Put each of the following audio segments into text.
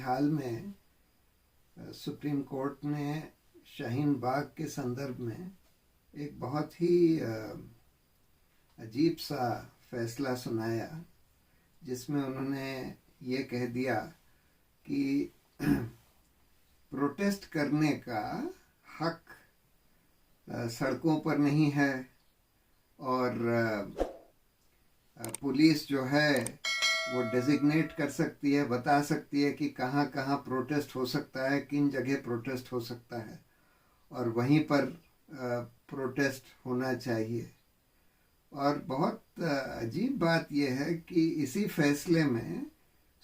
हाल में supreme court ने शाहीन बाग के संदर्भ में एक बहुत ही अजीब सा फैसला सुनाया, जिसमें उन्होंने ये कह दिया कि प्रोटेस्ट करने का हक सड़कों पर नहीं है और पुलिस जो है वो डेजिग्नेट कर सकती है, बता सकती है कि कहाँ कहाँ प्रोटेस्ट हो सकता है, किन जगह प्रोटेस्ट हो सकता है और वहीं पर प्रोटेस्ट होना चाहिए। और बहुत अजीब बात यह है कि इसी फैसले में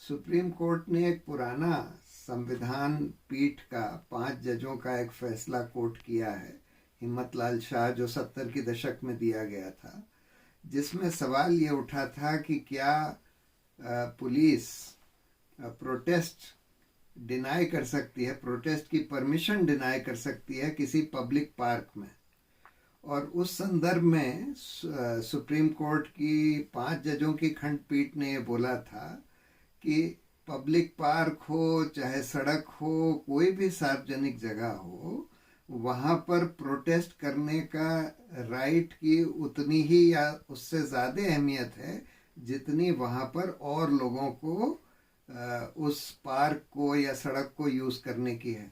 सुप्रीम कोर्ट ने एक पुराना संविधान पीठ का 5 जजों का एक फैसला कोट किया है, हिम्मतलाल शाह, जो 70 के दशक में दिया गया था, जिसमें सवाल ये उठा था कि क्या पुलिस प्रोटेस्ट डिनाई कर सकती है, प्रोटेस्ट की परमिशन डिनाई कर सकती है किसी पब्लिक पार्क में। और उस संदर्भ में सुप्रीम कोर्ट की 5 जजों की खंडपीठ ने ये बोला था कि पब्लिक पार्क हो चाहे सड़क हो, कोई भी सार्वजनिक जगह हो, वहाँ पर प्रोटेस्ट करने का राइट की उतनी ही या उससे ज़्यादा अहमियत है जितनी वहाँ पर और लोगों को उस पार्क को या सड़क को यूज़ करने की है,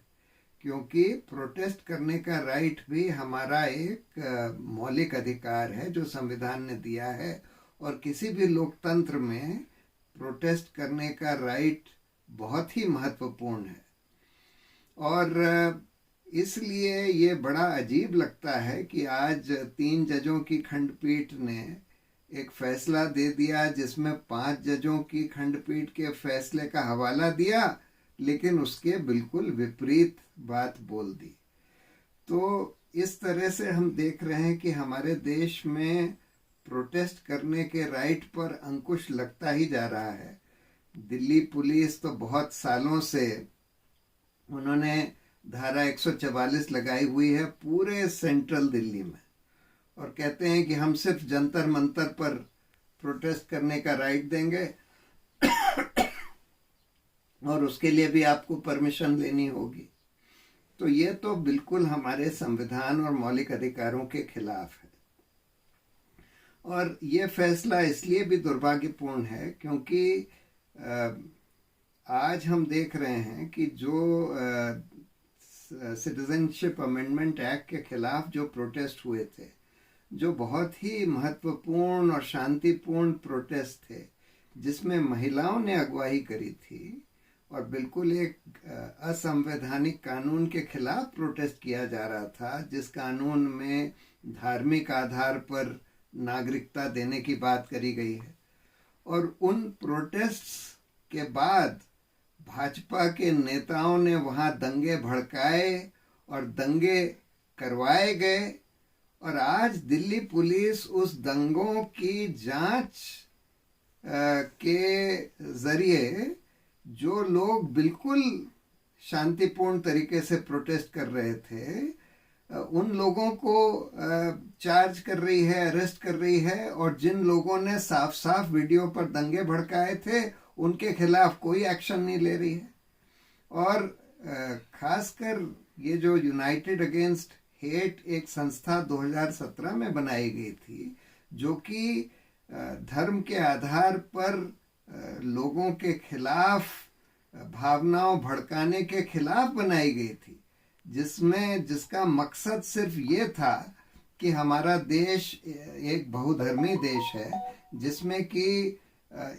क्योंकि प्रोटेस्ट करने का राइट भी हमारा एक मौलिक अधिकार है जो संविधान ने दिया है। और किसी भी लोकतंत्र में प्रोटेस्ट करने का राइट बहुत ही महत्वपूर्ण है। और इसलिए ये बड़ा अजीब लगता है कि आज 3 जजों की खंडपीठ ने एक फैसला दे दिया जिसमें 5 जजों की खंडपीठ के फैसले का हवाला दिया, लेकिन उसके बिल्कुल विपरीत बात बोल दी। तो इस तरह से हम देख रहे हैं कि हमारे देश में प्रोटेस्ट करने के राइट पर अंकुश लगता ही जा रहा है। दिल्ली पुलिस तो बहुत सालों से उन्होंने धारा 144 लगाई हुई है पूरे सेंट्रल दिल्ली में, और कहते हैं कि हम सिर्फ जंतर मंतर पर प्रोटेस्ट करने का राइट देंगे और उसके लिए भी आपको परमिशन लेनी होगी। तो ये तो बिल्कुल हमारे संविधान और मौलिक अधिकारों के खिलाफ है। और ये फैसला इसलिए भी दुर्भाग्यपूर्ण है क्योंकि आज हम देख रहे हैं कि जो सिटीजनशिप अमेंडमेंट एक्ट के खिलाफ जो प्रोटेस्ट हुए थे, जो बहुत ही महत्वपूर्ण और शांतिपूर्ण प्रोटेस्ट थे, जिसमें महिलाओं ने अगुवाई करी थी और बिल्कुल एक असंवैधानिक कानून के खिलाफ प्रोटेस्ट किया जा रहा था, जिस कानून में धार्मिक आधार पर नागरिकता देने की बात करी गई है। और उन प्रोटेस्ट्स के बाद भाजपा के नेताओं ने वहाँ दंगे भड़काए और दंगे करवाए गए, और आज दिल्ली पुलिस उस दंगों की जांच के जरिए जो लोग बिल्कुल शांतिपूर्ण तरीके से प्रोटेस्ट कर रहे थे, उन लोगों को चार्ज कर रही है, अरेस्ट कर रही है, और जिन लोगों ने साफ साफ वीडियो पर दंगे भड़काए थे उनके खिलाफ कोई एक्शन नहीं ले रही है। और खासकर ये जो यूनाइटेड अगेंस्ट हेट एक संस्था 2017 में बनाई गई थी, जो कि धर्म के आधार पर लोगों के खिलाफ भावनाओं भड़काने के खिलाफ बनाई गई थी, जिसका मकसद सिर्फ ये था कि हमारा देश एक बहुधर्मी देश है, जिसमें कि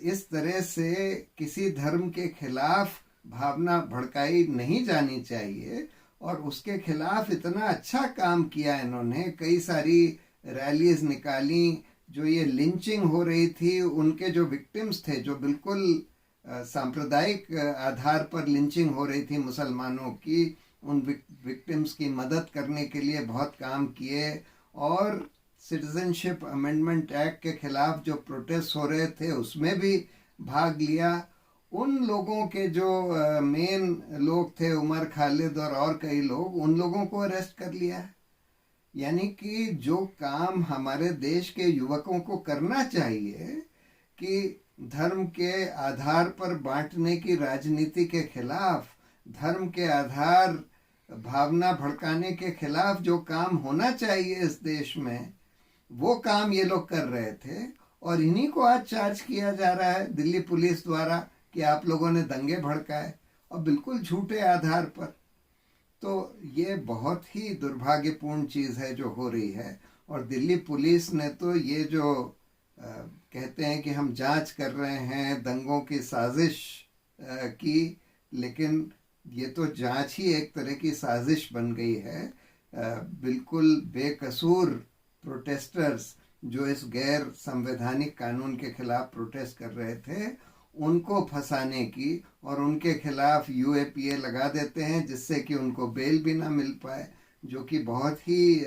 इस तरह से किसी धर्म के खिलाफ भावना भड़काई नहीं जानी चाहिए। और उसके खिलाफ इतना अच्छा काम किया इन्होंने, कई सारी रैलीज निकाली। जो ये लिंचिंग हो रही थी, उनके जो विक्टिम्स थे, जो बिल्कुल सांप्रदायिक आधार पर लिंचिंग हो रही थी मुसलमानों की, उन विक्टिम्स की मदद करने के लिए बहुत काम किए। और सिटीजनशिप अमेंडमेंट एक्ट के खिलाफ जो प्रोटेस्ट हो रहे थे उसमें भी भाग लिया। उन लोगों के जो मेन लोग थे, उमर खालिद और कई लोग, उन लोगों को अरेस्ट कर लिया है। यानी कि जो काम हमारे देश के युवकों को करना चाहिए कि धर्म के आधार पर बांटने की राजनीति के खिलाफ, धर्म के आधार भावना भड़काने के खिलाफ जो काम होना चाहिए इस देश में, वो काम ये लोग कर रहे थे। और इन्हीं को आज चार्ज किया जा रहा है दिल्ली पुलिस द्वारा कि आप लोगों ने दंगे भड़काए, और बिल्कुल झूठे आधार पर। तो ये बहुत ही दुर्भाग्यपूर्ण चीज़ है जो हो रही है। और दिल्ली पुलिस ने तो ये जो कहते हैं कि हम जांच कर रहे हैं दंगों की साजिश की, लेकिन ये तो जांच ही एक तरह की साजिश बन गई है। बिल्कुल बेकसूर प्रोटेस्टर्स जो इस गैर संवैधानिक कानून के खिलाफ प्रोटेस्ट कर रहे थे, उनको फंसाने की, और उनके खिलाफ यूएपीए लगा देते हैं जिससे कि उनको बेल भी ना मिल पाए, जो कि बहुत ही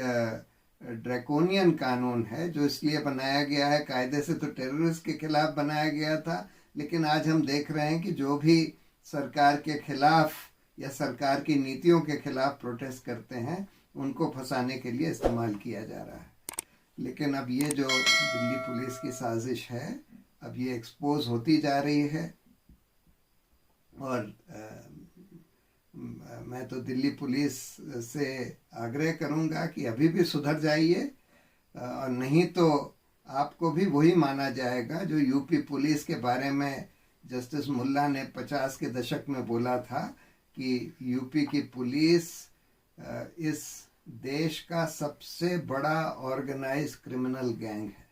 ड्रैकोनियन कानून है, जो इसलिए बनाया गया है, कायदे से तो टेररिस्ट के खिलाफ बनाया गया था, लेकिन आज हम देख रहे हैं कि जो भी सरकार के खिलाफ या सरकार की नीतियों के खिलाफ प्रोटेस्ट करते हैं, उनको फंसाने के लिए इस्तेमाल किया जा रहा है। लेकिन अब ये जो दिल्ली पुलिस की साजिश है, अब ये एक्सपोज होती जा रही है। और मैं तो दिल्ली पुलिस से आग्रह करूंगा कि अभी भी सुधर जाइए, और नहीं तो आपको भी वही माना जाएगा जो यूपी पुलिस के बारे में जस्टिस मुल्ला ने 50 के दशक में बोला था कि यूपी की पुलिस इस देश का सबसे बड़ा ऑर्गेनाइज्ड क्रिमिनल गैंग है।